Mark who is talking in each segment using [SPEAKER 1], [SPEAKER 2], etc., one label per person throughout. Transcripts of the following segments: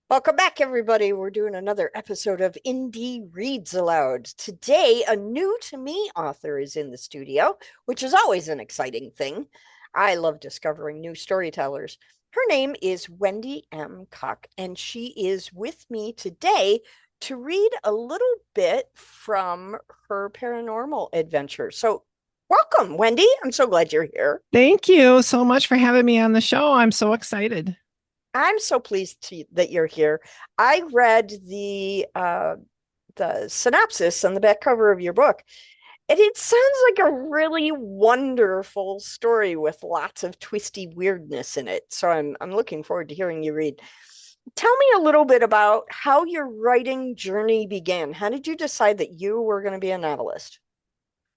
[SPEAKER 1] Welcome back, everybody. We're doing another episode of Indie Reads Aloud. Today, a new to me author is in the studio, which is always an exciting thing. I love discovering new storytellers. Her name is Wendy M. Cock, and she is with me today to read a little bit from her paranormal adventure. So, welcome, Wendy. I'm so glad you're here.
[SPEAKER 2] Thank you so much for having me on the show. I'm so excited.
[SPEAKER 1] I'm so pleased that you're here. I read the synopsis on the back cover of your book, and it sounds like a really wonderful story with lots of twisty weirdness in it. So I'm looking forward to hearing you read. Tell me a little bit about how your writing journey began. How did you decide that you were going to be a novelist?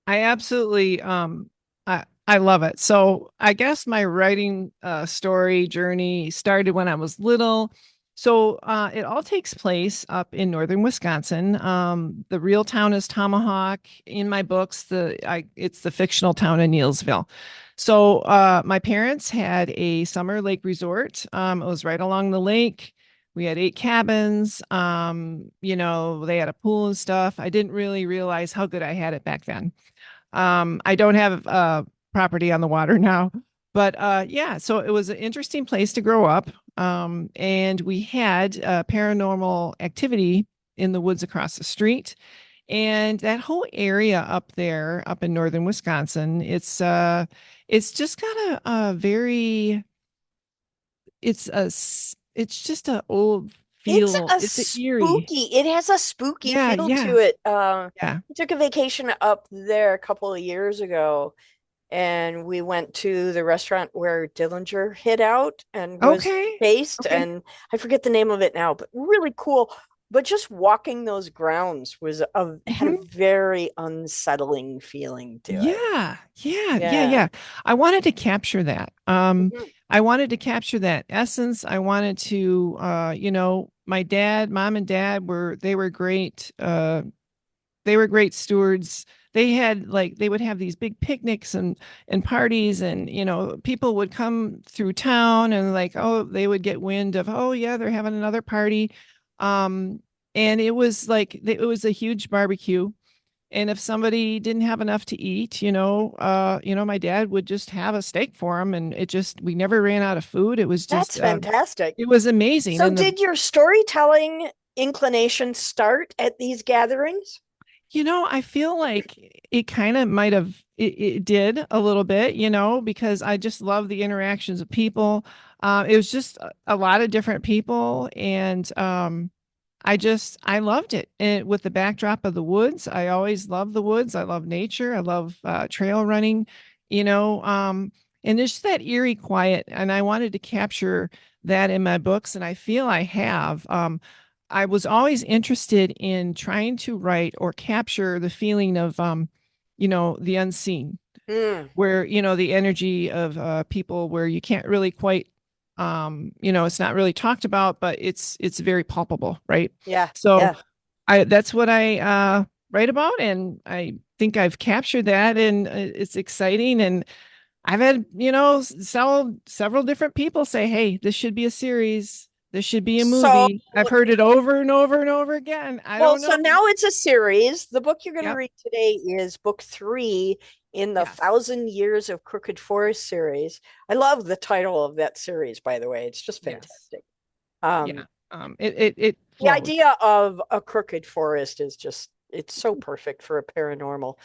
[SPEAKER 2] I absolutely I love it. So I guess my writing story journey started when I was little. So it all takes place up in northern Wisconsin. The real town is Tomahawk. In my books, it's the fictional town of Neelsville. So my parents had a summer lake resort. It was right along the lake. We had 8 cabins. They had a pool and stuff. I didn't really realize how good I had it back then. I don't have property on the water now, but yeah, so it was an interesting place to grow up. And we had paranormal activity in the woods across the street. And that whole area up there, up in northern Wisconsin, it's just got a very, it's just an old feel. It's a eerie.
[SPEAKER 1] It has a spooky
[SPEAKER 2] Yeah,
[SPEAKER 1] feel
[SPEAKER 2] yeah,
[SPEAKER 1] to it.
[SPEAKER 2] yeah.
[SPEAKER 1] I took a vacation up there a couple of years ago, and we went to the restaurant where Dillinger hid out and was
[SPEAKER 2] Okay,
[SPEAKER 1] based,
[SPEAKER 2] okay.
[SPEAKER 1] and I forget the name of it now, but really cool. But just walking those grounds had a
[SPEAKER 2] Mhm.
[SPEAKER 1] very unsettling feeling to it.
[SPEAKER 2] Yeah, yeah, yeah,
[SPEAKER 1] Yeah.
[SPEAKER 2] yeah. I wanted to capture that.
[SPEAKER 1] Mhm.
[SPEAKER 2] I wanted to capture that essence. I wanted to, my mom and dad they were great. They were great stewards. They would have these big picnics and parties, and people would come through town and like, oh, they would get wind of, oh yeah, they're having another party. Um, and it was like it was a huge barbecue, and if somebody didn't have enough to eat, my dad would just have a steak for them, and we never ran out of food. It was
[SPEAKER 1] That's
[SPEAKER 2] just,
[SPEAKER 1] fantastic.
[SPEAKER 2] it was amazing.
[SPEAKER 1] So,
[SPEAKER 2] And
[SPEAKER 1] did your storytelling inclination start at these gatherings?
[SPEAKER 2] I feel like it kind of might have, it did a little bit, because I just love the interactions of people. It was just a lot of different people, and I loved it. And with the backdrop of the woods, I always love the woods. I love nature. I love trail running, you know, um, and there's that eerie quiet. And I wanted to capture that in my books, and I feel I have. I was always interested in trying to write or capture the feeling of, the unseen,
[SPEAKER 1] Mm,
[SPEAKER 2] where the energy of people where you can't really quite, it's not really talked about, but it's very palpable, right?
[SPEAKER 1] yeah,
[SPEAKER 2] So
[SPEAKER 1] yeah.
[SPEAKER 2] I that's what I write about, and I think I've captured that, and it's exciting. And I've had, several different people say, hey, this should be a series, this should be a
[SPEAKER 1] So,
[SPEAKER 2] movie. I've heard it over and over and over again. I
[SPEAKER 1] well,
[SPEAKER 2] don't
[SPEAKER 1] so
[SPEAKER 2] know.
[SPEAKER 1] now it's a series. The book you're going to
[SPEAKER 2] Yep.
[SPEAKER 1] read today is book three in the
[SPEAKER 2] Yes.
[SPEAKER 1] Thousand Years of Crooked Forest series. I love the title of that series, by the way. It's just
[SPEAKER 2] Yes.
[SPEAKER 1] fantastic.
[SPEAKER 2] Yeah.
[SPEAKER 1] Um,
[SPEAKER 2] It
[SPEAKER 1] the
[SPEAKER 2] flows.
[SPEAKER 1] idea of a crooked forest is just, it's so perfect for a paranormal.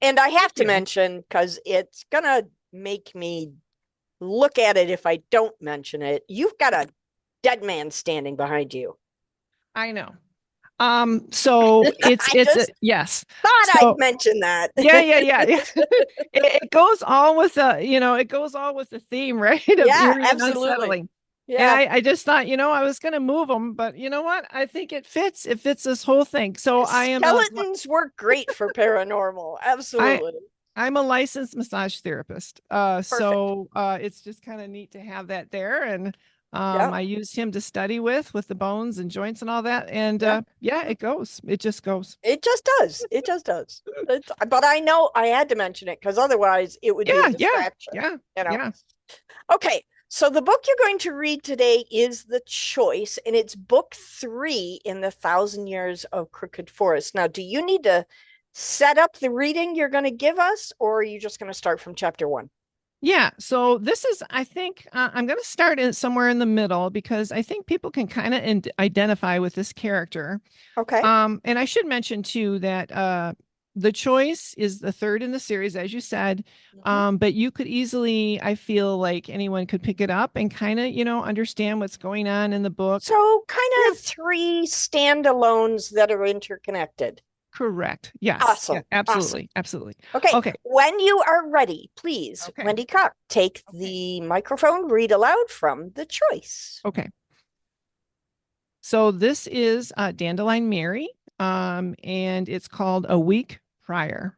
[SPEAKER 1] And I
[SPEAKER 2] Thank
[SPEAKER 1] have to
[SPEAKER 2] you.
[SPEAKER 1] mention, because it's going to make me look at it if I don't mention it, you've got a dead man standing behind you.
[SPEAKER 2] I know. So
[SPEAKER 1] I just
[SPEAKER 2] yes.
[SPEAKER 1] thought I'd
[SPEAKER 2] So
[SPEAKER 1] mention that.
[SPEAKER 2] yeah, yeah, yeah, yeah. It goes all with it goes all with the theme, right? Of
[SPEAKER 1] Yeah,
[SPEAKER 2] eerie and
[SPEAKER 1] absolutely.
[SPEAKER 2] unsettling. And
[SPEAKER 1] Yeah.
[SPEAKER 2] I just thought, I was going to move them, but you know what? I think it fits. It fits this whole thing. So
[SPEAKER 1] Skeletons work great for paranormal.
[SPEAKER 2] I,
[SPEAKER 1] Absolutely.
[SPEAKER 2] I'm a licensed massage therapist.
[SPEAKER 1] Perfect.
[SPEAKER 2] It's just kind of neat to have that there. And
[SPEAKER 1] Yeah.
[SPEAKER 2] I used him to study with the bones and joints and all that. And
[SPEAKER 1] Yeah.
[SPEAKER 2] yeah, it goes. It just goes.
[SPEAKER 1] It just does. It just does. But I know I had to mention it because otherwise it would be a
[SPEAKER 2] Yeah, yeah,
[SPEAKER 1] distraction,
[SPEAKER 2] yeah,
[SPEAKER 1] you know.
[SPEAKER 2] yeah.
[SPEAKER 1] Okay. So the book you're going to read today is The Choice, and it's book 3 in the Thousand Years of Crooked Forest. Now, do you need to set up the reading you're going to give us, or are you just going to start from chapter 1?
[SPEAKER 2] Yeah. So this is, I think, I'm going to start in somewhere in the middle because I think people can kind of identify with this character.
[SPEAKER 1] Okay.
[SPEAKER 2] And I should mention too that The Choice is the third in the series, as you said.
[SPEAKER 1] Mhm.
[SPEAKER 2] But you could easily, I feel like anyone could pick it up and kind of, understand what's going on in the book.
[SPEAKER 1] So, kind
[SPEAKER 2] Yeah,
[SPEAKER 1] of three standalones that are interconnected.
[SPEAKER 2] correct. Yes. Yeah,
[SPEAKER 1] Awesome. Awesome.
[SPEAKER 2] absolutely. Absolutely.
[SPEAKER 1] Okay.
[SPEAKER 2] Okay.
[SPEAKER 1] When you are ready, please,
[SPEAKER 2] Okay.
[SPEAKER 1] Wendy Cock, take
[SPEAKER 2] Okay.
[SPEAKER 1] the microphone, read aloud from The Choice.
[SPEAKER 2] Okay. So this is Dandelion Mary, and it's called A Week Prior.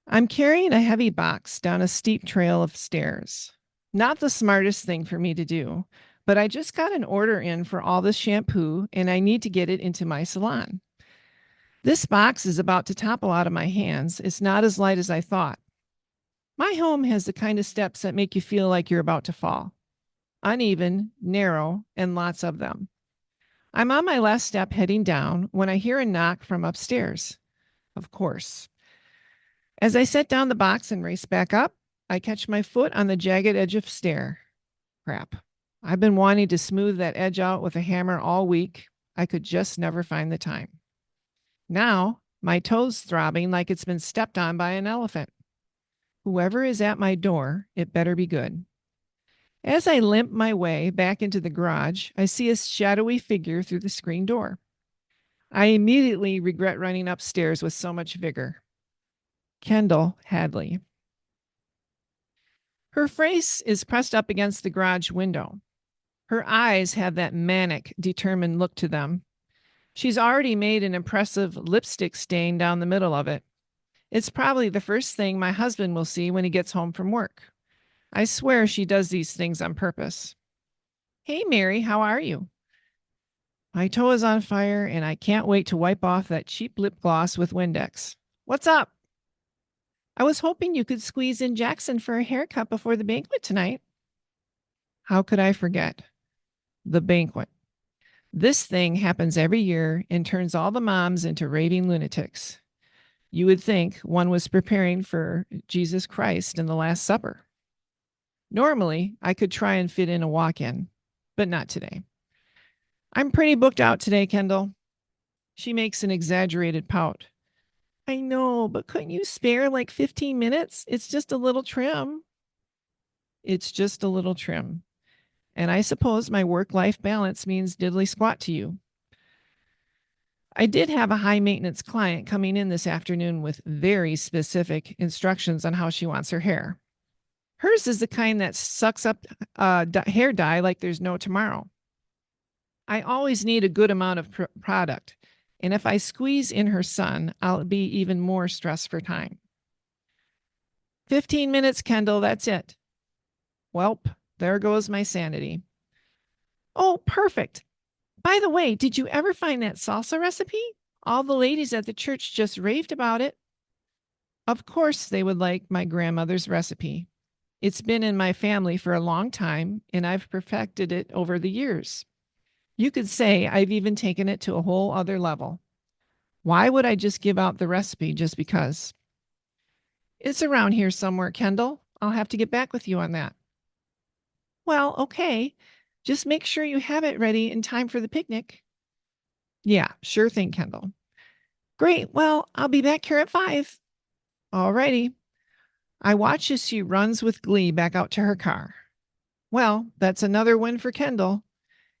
[SPEAKER 2] I'm carrying a heavy box down a steep trail of stairs. Not the smartest thing for me to do, but I just got an order in for all this shampoo and I need to get it into my salon. This box is about to topple out of my hands. It's not as light as I thought. My home has the kind of steps that make you feel like you're about to fall. Uneven, narrow, and lots of them. I'm on my last step heading down when I hear a knock from upstairs. Of course. As I set down the box and race back up, I catch my foot on the jagged edge of stair. Crap. I've been wanting to smooth that edge out with a hammer all week. I could just never find the time. Now, my toes throbbing like it's been stepped on by an elephant. Whoever is at my door, it better be good. As I limp my way back into the garage, I see a shadowy figure through the screen door. I immediately regret running upstairs with so much vigor. Kendall Hadley. Her face is pressed up against the garage window. Her eyes have that manic, determined look to them. She's already made an impressive lipstick stain down the middle of it. It's probably the first thing my husband will see when he gets home from work. I swear she does these things on purpose. Hey, Mary, how are you? My toe is on fire and I can't wait to wipe off that cheap lip gloss with Windex. What's up? I was hoping you could squeeze in Jackson for a haircut before the banquet tonight. How could I forget? The banquet. This thing happens every year and turns all the moms into raving lunatics. You would think one was preparing for Jesus Christ in the Last Supper. Normally, I could try and fit in a walk in, but not today. I'm pretty booked out today, Kendall. She makes an exaggerated pout. I know, but couldn't you spare like 15 minutes? It's just a little trim. It's just a little trim. And I suppose my work life balance means diddly squat to you. I did have a high maintenance client coming in this afternoon with very specific instructions on how she wants her hair. Hers is the kind that sucks up hair dye like there's no tomorrow. I always need a good amount of product. And if I squeeze in her son, I'll be even more stressed for time. 15 minutes, Kendall, that's it. Welp, there goes my sanity. Oh, perfect. By the way, did you ever find that salsa recipe? All the ladies at the church just raved about it. Of course, they would like my grandmother's recipe. It's been in my family for a long time, and I've perfected it over the years. You could say I've even taken it to a whole other level. Why would I just give out the recipe just because? It's around here somewhere, Kendall. I'll have to get back with you on that. Well, okay. Just make sure you have it ready in time for the picnic. Yeah, sure thing, Kendall. Great. Well, I'll be back here at 5. All righty. I watch as she runs with glee back out to her car. Well, that's another win for Kendall.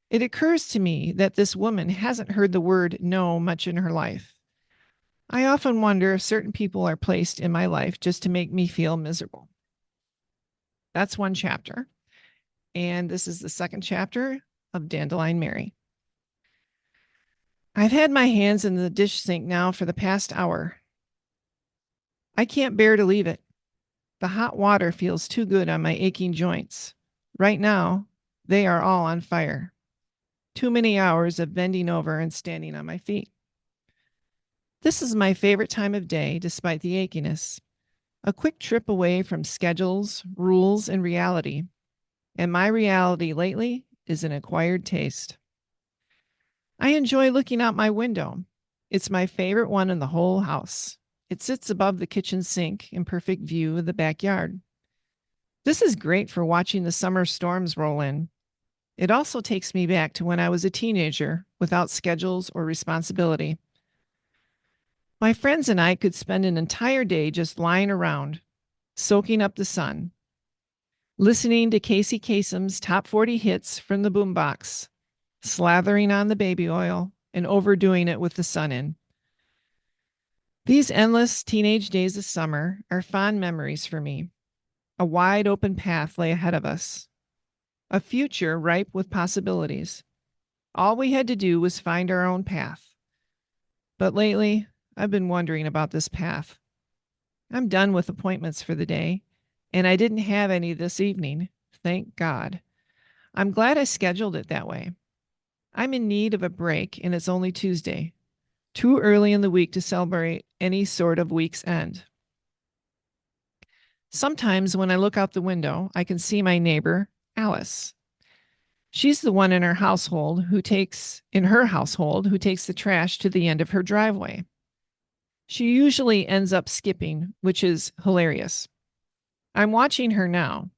[SPEAKER 2] It occurs to me that this woman hasn't heard the word no much in her life. I often wonder if certain people are placed in my life just to make me feel miserable. That's one chapter. And this is the second chapter of Dandelion Mary. I've had my hands in the dish sink now for the past hour. I can't bear to leave it. The hot water feels too good on my aching joints. Right now, they are all on fire. Too many hours of bending over and standing on my feet. This is my favorite time of day, despite the achiness. a quick trip away from schedules, rules, and reality. And my reality lately is an acquired taste. I enjoy looking out my window. It's my favorite one in the whole house. It sits above the kitchen sink in perfect view of the backyard. This is great for watching the summer storms roll in. It also takes me back to when I was a teenager without schedules or responsibility. My friends and I could spend an entire day just lying around, soaking up the sun, listening to Casey Kasem's top 40 hits from the boombox, slathering on the baby oil, and overdoing it with the sun in. These endless teenage days of summer are fond memories for me. A wide open path lay ahead of us, a future ripe with possibilities. All we had to do was find our own path. But lately, I've been wondering about this path. I'm done with appointments for the day, and I didn't have any this evening, thank God. I'm glad I scheduled it that way. I'm in need of a break, and it's only Tuesday, too early in the week to celebrate any sort of week's end. Sometimes when I look out the window, I can see my neighbor, Alice. She's the one in her household who takes the trash to the end of her driveway. She usually ends up skipping, which is hilarious. I'm watching her now.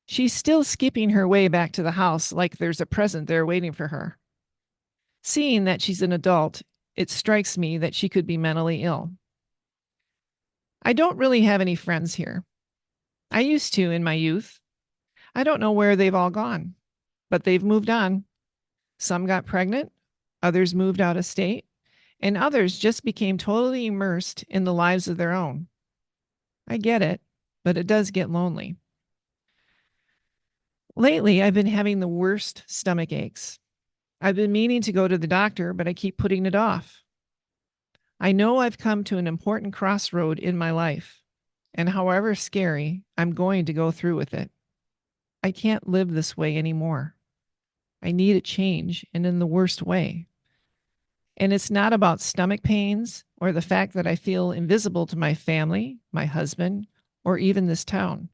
[SPEAKER 2] She's still skipping her way back to the house like there's a present there waiting for her. Seeing that she's an adult, it strikes me that she could be mentally ill. I don't really have any friends here. I used to in my youth. I don't know where they've all gone, but they've moved on. Some got pregnant, others moved out of state, and others just became totally immersed in the lives of their own. I get it, but it does get lonely. Lately, I've been having the worst stomach aches. I've been meaning to go to the doctor, but I keep putting it off. I know I've come to an important crossroad in my life, and however scary, I'm going to go through with it. I can't live this way anymore. I need a change, and in the worst way. And it's not about stomach pains or the fact that I feel invisible to my family, my husband, or even this town.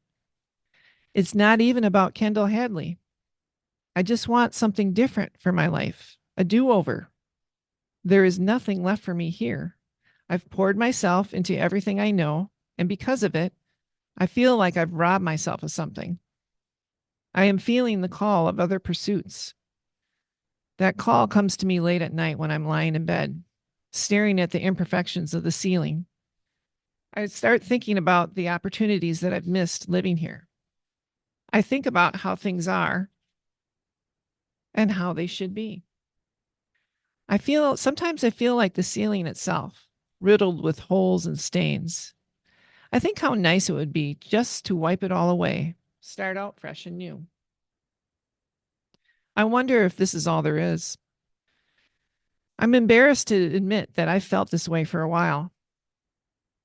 [SPEAKER 2] It's not even about Kendall Hadley. I just want something different for my life, a do-over. There is nothing left for me here. I've poured myself into everything I know, and because of it, I feel like I've robbed myself of something. I am feeling the call of other pursuits. That call comes to me late at night when I'm lying in bed, staring at the imperfections of the ceiling. I start thinking about the opportunities that I've missed living here. I think about how things are and how they should be. Sometimes I feel like the ceiling itself, riddled with holes and stains. I think how nice it would be just to wipe it all away, start out fresh and new. I wonder if this is all there is. I'm embarrassed to admit that I've felt this way for a while.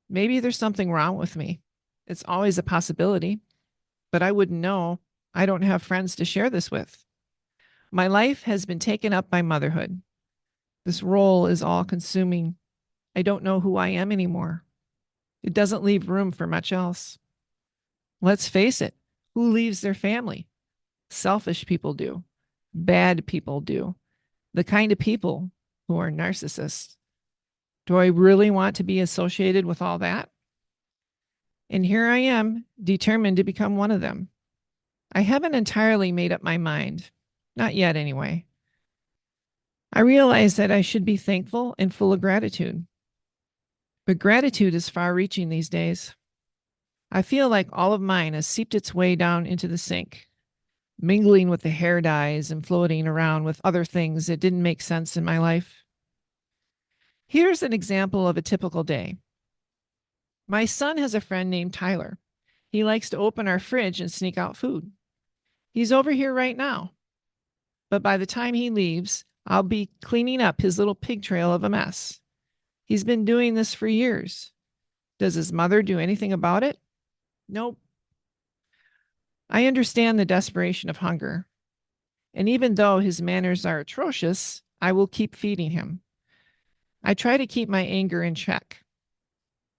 [SPEAKER 2] Maybe there's something wrong with me. It's always a possibility, but I wouldn't know. I don't have friends to share this with. My life has been taken up by motherhood. This role is all consuming. I don't know who I am anymore. It doesn't leave room for much else. Let's face it, who leaves their family? Selfish people do. Bad people do. The kind of people who are narcissists. Do I really want to be associated with all that? And here I am, determined to become one of them. I haven't entirely made up my mind. Not yet, anyway. I realize that I should be thankful and full of gratitude. But gratitude is far reaching these days. I feel like all of mine has seeped its way down into the sink, mingling with the hair dyes and floating around with other things that didn't make sense in my life. Here's an example of a typical day. My son has a friend named Tyler. He likes to open our fridge and sneak out food. He's over here right now. But by the time he leaves, I'll be cleaning up his little pig trail of a mess. He's been doing this for years. Does his mother do anything about it? Nope. I understand the desperation of hunger. And even though his manners are atrocious, I will keep feeding him. I try to keep my anger in check.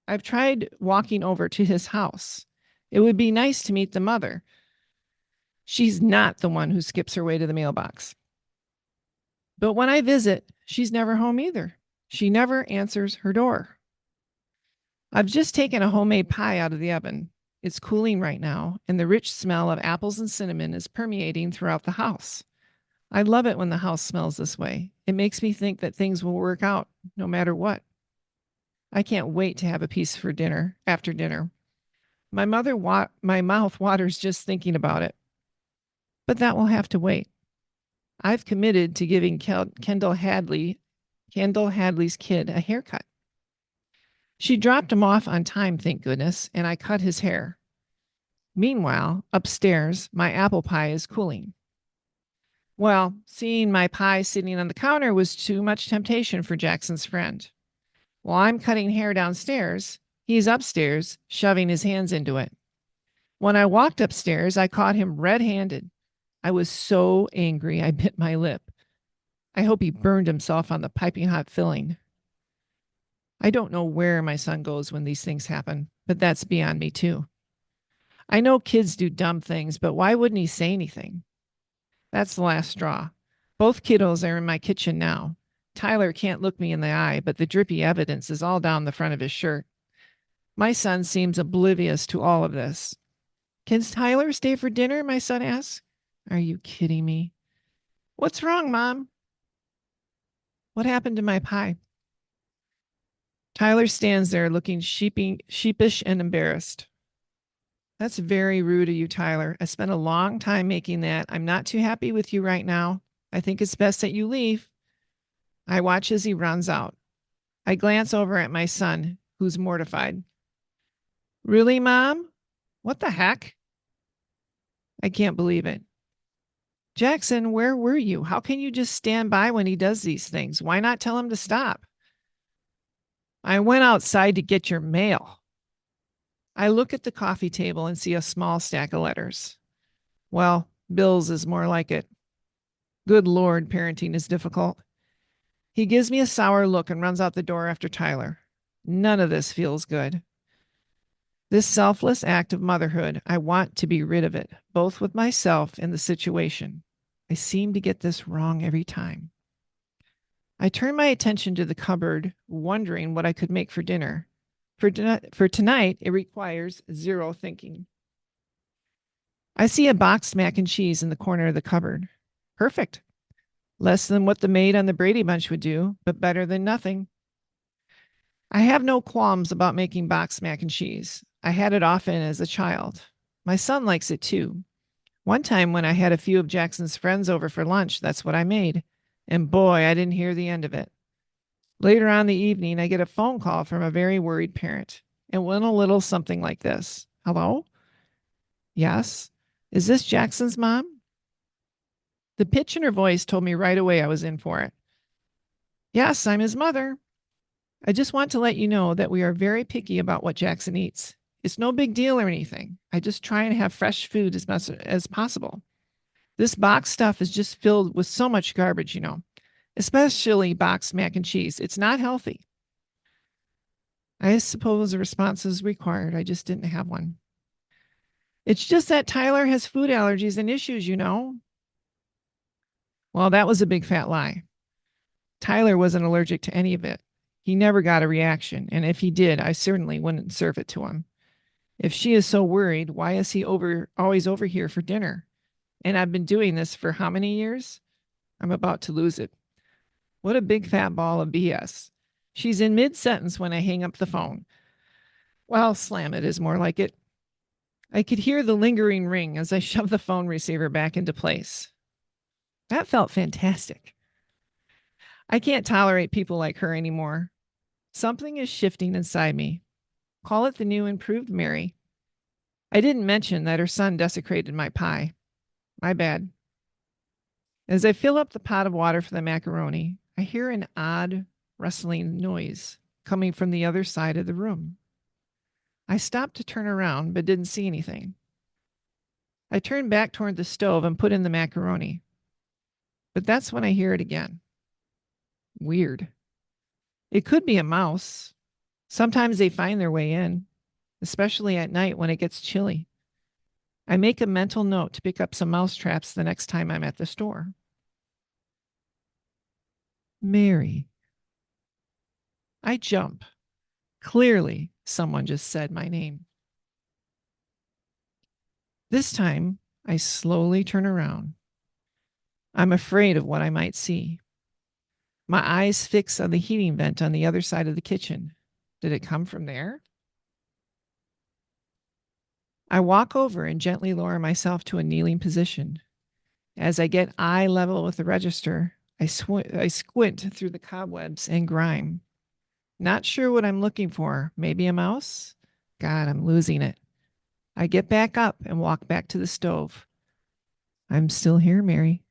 [SPEAKER 2] I've tried walking over to his house. It would be nice to meet the mother. She's not the one who skips her way to the mailbox. But when I visit, she's never home either. She never answers her door. I've just taken a homemade pie out of the oven. It's cooling right now, and the rich smell of apples and cinnamon is permeating throughout the house. I love it when the house smells this way. It makes me think that things will work out no matter what. I can't wait to have a piece for dinner after dinner. My mouth waters just thinking about it. But that will have to wait. I've committed to giving Kendall Hadley's kid a haircut. She dropped him off on time, thank goodness, and I cut his hair. Meanwhile, upstairs, my apple pie is cooling. Well, seeing my pie sitting on the counter was too much temptation for Jackson's friend. While I'm cutting hair downstairs, he's upstairs, shoving his hands into it. When I walked upstairs, I caught him red-handed. I was so angry I bit my lip. I hope he burned himself on the piping hot filling. I don't know where my son goes when these things happen, but that's beyond me too. I know kids do dumb things, but why wouldn't he say anything? That's the last straw. Both kiddos are in my kitchen now. Tyler can't look me in the eye, but the drippy evidence is all down the front of his shirt. My son seems oblivious to all of this. Can Tyler stay for dinner? My son asks. Are you kidding me? What's wrong, Mom? What happened to my pie? Tyler stands there looking sheepish and embarrassed. That's very rude of you, Tyler. I spent a long time making that. I'm not too happy with you right now. I think it's best that you leave. I watch as he runs out. I glance over at my son, who's mortified. Really, Mom? What the heck? I can't believe it. Jackson, where were you? How can you just stand by when he does these things? Why not tell him to stop? I went outside to get your mail. I look at the coffee table and see a small stack of letters. Well, bills is more like it. Good Lord, parenting is difficult. He gives me a sour look and runs out the door after Tyler. None of this feels good. This selfless act of motherhood, I want to be rid of it, both with myself and the situation. I seem to get this wrong every time. I turn my attention to the cupboard, wondering what I could make for dinner. For tonight, it requires zero thinking. I see a boxed mac and cheese in the corner of the cupboard. Perfect. Less than what the maid on the Brady Bunch would do, but better than nothing. I have no qualms about making boxed mac and cheese. I had it often as a child. My son likes it too. One time when I had a few of Jackson's friends over for lunch, that's what I made. And boy, I didn't hear the end of it. Later on in the evening, I get a phone call from a very worried parent. It went a little something like this. Hello? Yes. Is this Jackson's mom? The pitch in her voice told me right away I was in for it. Yes, I'm his mother. I just want to let you know that we are very picky about what Jackson eats. It's no big deal or anything. I just try and have fresh food as much as possible. This box stuff is just filled with so much garbage, especially boxed mac and cheese. It's not healthy. I suppose a response is required. I just didn't have one. It's just that Tyler has food allergies and issues. Well, that was a big fat lie. Tyler wasn't allergic to any of it. He never got a reaction, and if he did, I certainly wouldn't serve it to him. If she is so worried, why is he always over here for dinner? And I've been doing this for how many years? I'm about to lose it. What a big fat ball of BS. She's in mid-sentence when I hang up the phone. Well, slam it is more like it. I could hear the lingering ring as I shoved the phone receiver back into place. That felt fantastic. I can't tolerate people like her anymore. Something is shifting inside me. Call it the new improved Mary. I didn't mention that her son desecrated my pie. My bad. As I fill up the pot of water for the macaroni, I hear an odd rustling noise coming from the other side of the room. I stopped to turn around, but didn't see anything. I turned back toward the stove and put in the macaroni. But that's when I hear it again. Weird. It could be a mouse. Sometimes they find their way in, especially at night when it gets chilly. I make a mental note to pick up some mouse traps the next time I'm at the store. Mary. I jump. Clearly, someone just said my name. This time, I slowly turn around. I'm afraid of what I might see. My eyes fix on the heating vent on the other side of the kitchen. Did it come from there? I walk over and gently lower myself to a kneeling position. As I get eye level with the register, I squint through the cobwebs and grime. Not sure what I'm looking for. Maybe a mouse? God, I'm losing it. I get back up and walk back to the stove. I'm still here, Mary.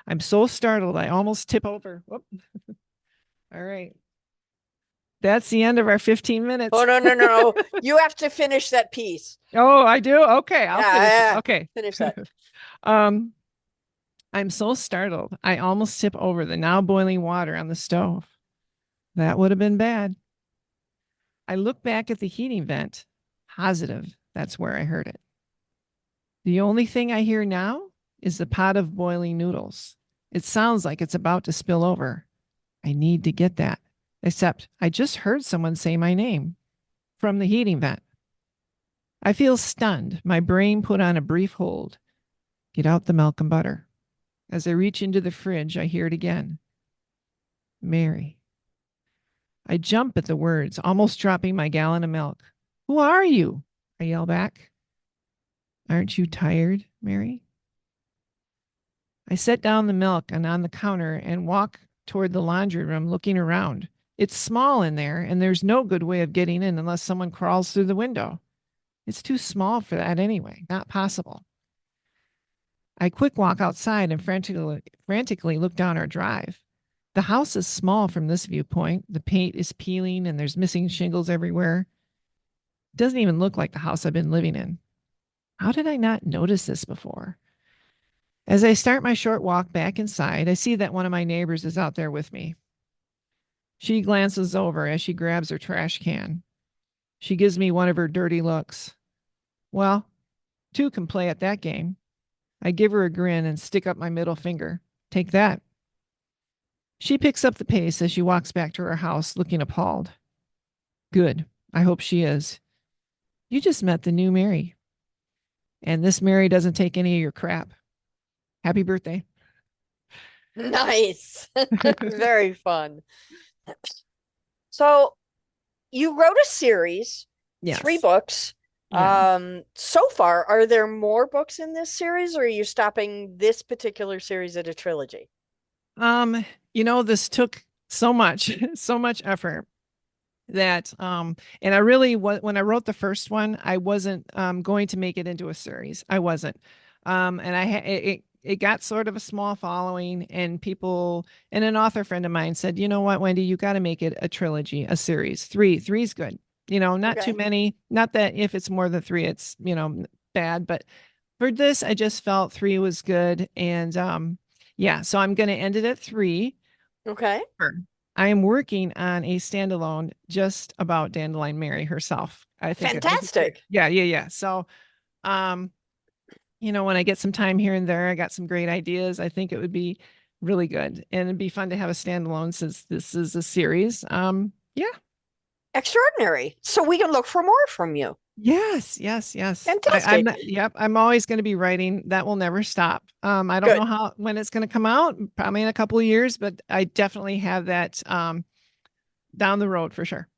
[SPEAKER 2] I'm so startled, I almost tip over. Whoop. All right. That's the end of our 15
[SPEAKER 1] Oh,
[SPEAKER 2] minutes.
[SPEAKER 1] no, no, no, no. You have to finish that piece.
[SPEAKER 2] Oh, I do? Okay, I'll
[SPEAKER 1] Yeah,
[SPEAKER 2] finish it.
[SPEAKER 1] yeah.
[SPEAKER 2] Okay.
[SPEAKER 1] Finish that.
[SPEAKER 2] um, I'm so startled, I almost tip over the now boiling water on the stove. That would have been bad. I look back at the heating vent, positive that's where I heard it. The only thing I hear now is the pot of boiling noodles. It sounds like it's about to spill over. I need to get that. Except I just heard someone say my name from the heating vent. I feel stunned, my brain put on a brief hold. Get out the milk and butter. As I reach into the fridge, I hear it again. Mary. I jump at the words, almost dropping my gallon of milk. Who are you? I yell back. Aren't you tired, Mary? I set down the milk and on the counter and walk toward the laundry room, looking around. It's small in there, and there's no good way of getting in unless someone crawls through the window. It's too small for that anyway, not possible. I quick walk outside and frantically look down our drive. The house is small from this viewpoint. The paint is peeling and there's missing shingles everywhere. It doesn't even look like the house I've been living in. How did I not notice this before? As I start my short walk back inside, I see that one of my neighbors is out there with me. She glances over as she grabs her trash can. She gives me one of her dirty looks. Well, two can play at that game. I give her a grin and stick up my middle finger. Take that. She picks up the pace as she walks back to her house, looking appalled. Good. I hope she is. You just met the new Mary. And this Mary doesn't take any of your crap. Happy birthday.
[SPEAKER 1] Nice. Very fun. So you wrote a series, three
[SPEAKER 2] Yes.
[SPEAKER 1] books.
[SPEAKER 2] Yeah.
[SPEAKER 1] So far, are there more books in this series, or are you stopping this particular series at a trilogy?
[SPEAKER 2] This took so much, so much effort that and I really when I wrote the first one, I wasn't going to make it into a series. I wasn't. And it got sort of a small following, and people and an author friend of mine said, you know what, Wendy, you got to make it a trilogy, a series. Three's good. Not too
[SPEAKER 1] Okay.
[SPEAKER 2] many. Not that if it's more than three, it's bad, but for this, I just felt three was good. And yeah, so I'm gonna end it at three.
[SPEAKER 1] Okay.
[SPEAKER 2] Sure. I am working on a standalone just about Dandelion Mary herself. I think it would be great.
[SPEAKER 1] Fantastic.
[SPEAKER 2] Yeah, yeah, yeah. So, um, when I get some time here and there, I got some great ideas. I think it would be really good, and it'd be fun to have a standalone since this is a series. Yeah.
[SPEAKER 1] Extraordinary. So we can look for more from you.
[SPEAKER 2] Yes, yes, yes. I'm
[SPEAKER 1] Fantastic.
[SPEAKER 2] not, yep, I'm always going to be writing. That will never stop. I don't
[SPEAKER 1] Good.
[SPEAKER 2] know when it's going to come out, probably in a couple of years, but I definitely have that down the road for sure.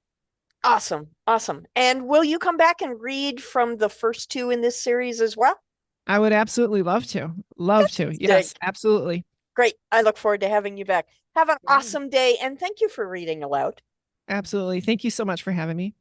[SPEAKER 1] Awesome. Awesome. And will you come back and read from the first two in this series as well?
[SPEAKER 2] I would absolutely love to. Love to. Yes,
[SPEAKER 1] Fantastic.
[SPEAKER 2] absolutely.
[SPEAKER 1] Great. I look forward to having you back. Have an
[SPEAKER 2] Great.
[SPEAKER 1] awesome day and thank you for reading aloud.
[SPEAKER 2] Absolutely. Thank you so much for having me.